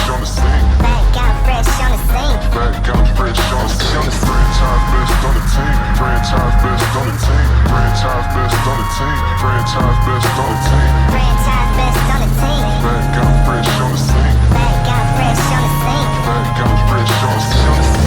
on the scene. Back out fresh on the scene. Back out fresh on the scene. Franchise best on the team. Franchise best on the team. Franchise best on the team. Franchise best on the team. Franchise best on the team. Back out fresh on the scene. Back out fresh on the scene. Back out fresh on the scene.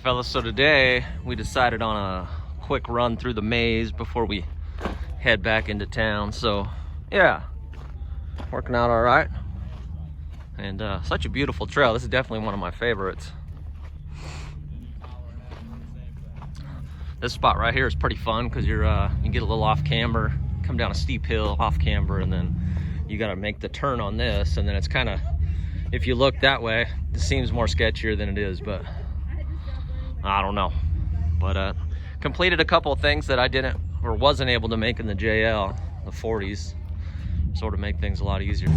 Fellas, so today we decided on a quick run through the maze before we head back into town. So yeah, working out all right, and such a beautiful trail. This is definitely one of my favorites. This spot right here is pretty fun because you get a little off camber, come down a steep hill off camber, and then you got to make the turn on this, and then it's kind of, if you look that way, it seems more sketchier than it is, but I don't know. But completed a couple of things that I didn't or wasn't able to make in the JL, the 40s. Sort of make things a lot easier.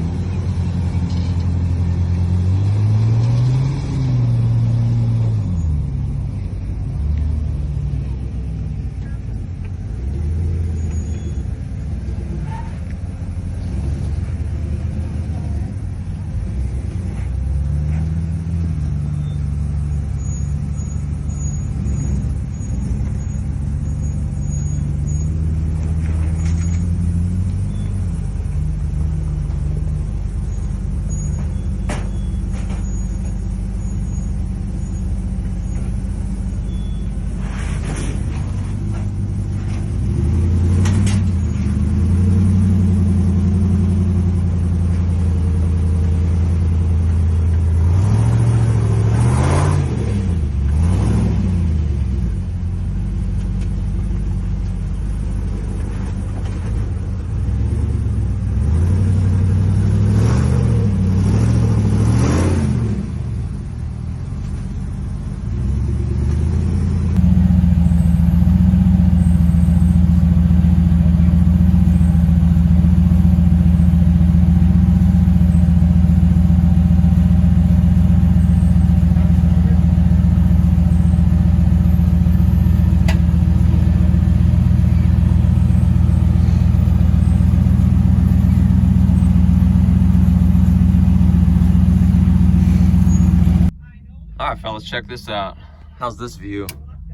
All right, fellas, check this out. How's this view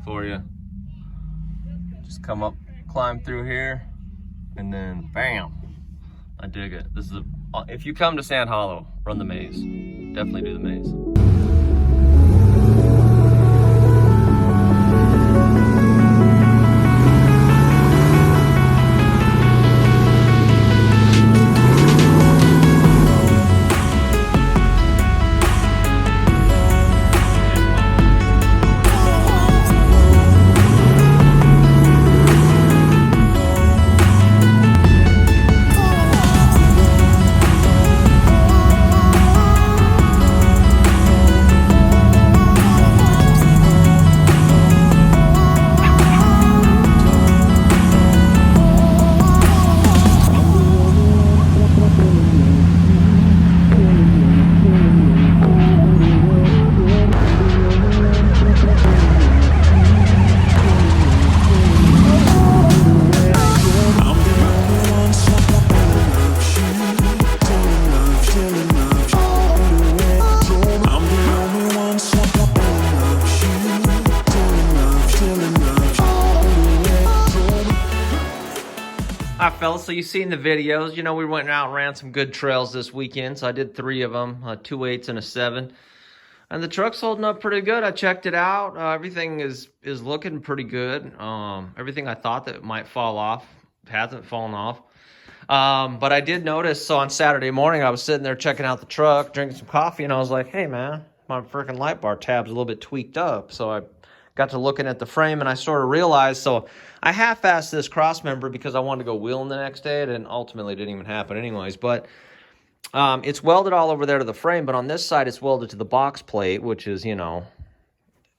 for you? Just come up, climb through here, and then bam. I dig it. This is if you come to Sand Hollow, run the maze. Definitely do the maze. All right, fellas, so you've seen the videos. You know, we went out and ran some good trails this weekend. So I did 3 of them, 2 8s and a 7. And the truck's holding up pretty good. I checked it out. Everything is looking pretty good. Everything I thought that might fall off hasn't fallen off. But I did notice, so on Saturday morning, I was sitting there checking out the truck, drinking some coffee, and I was like, hey, man, my freaking light bar tab's a little bit tweaked up. So I got to looking at the frame, and I sort of realized, so I half-assed this cross member because I wanted to go wheeling the next day, and ultimately it didn't even happen anyways. But it's welded all over there to the frame, but on this side it's welded to the box plate, which is, you know,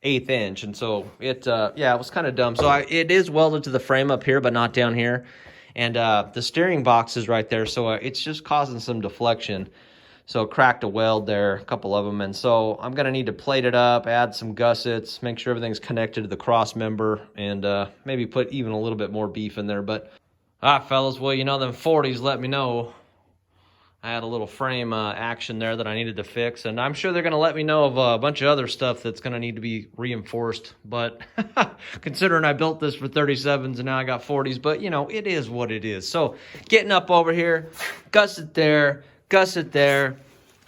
1/8 inch. And so it, yeah, it was kind of dumb. So it is welded to the frame up here, but not down here. And the steering box is right there, so it's just causing some deflection. So cracked a weld there, a couple of them. And so I'm going to need to plate it up, add some gussets, make sure everything's connected to the cross member, and maybe put even a little bit more beef in there. But, fellas, well, you know, them 40s let me know I had a little frame action there that I needed to fix, and I'm sure they're going to let me know of a bunch of other stuff that's going to need to be reinforced. But considering I built this for 37s and now I got 40s, but, you know, it is what it is. So getting up over here, gusset there,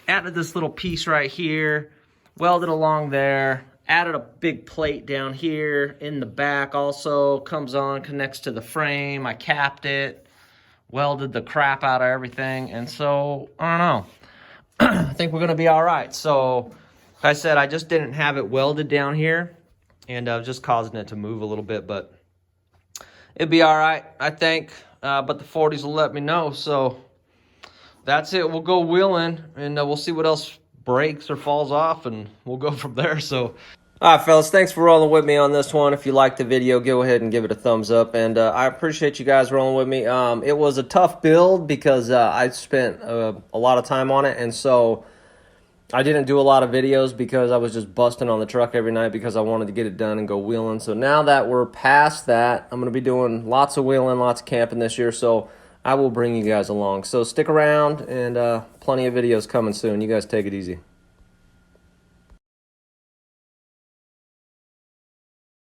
added this little piece right here, welded along there, added a big plate down here in the back also, comes on, connects to the frame. I capped it. Welded the crap out of everything, and so I don't know. I think we're gonna be all right. So like I said, I just didn't have it welded down here, and I was just causing it to move a little bit, but it'd be all right, I think. But the 40s will let me know. So that's it. We'll go wheeling, and we'll see what else breaks or falls off, and we'll go from there. So all right, fellas, thanks for rolling with me on this one. If you liked the video, go ahead and give it a thumbs up. And I appreciate you guys rolling with me. It was a tough build because I spent a lot of time on it. And so I didn't do a lot of videos because I was just busting on the truck every night because I wanted to get it done and go wheeling. So now that we're past that, I'm going to be doing lots of wheeling, lots of camping this year. So I will bring you guys along. So stick around, and plenty of videos coming soon. You guys take it easy.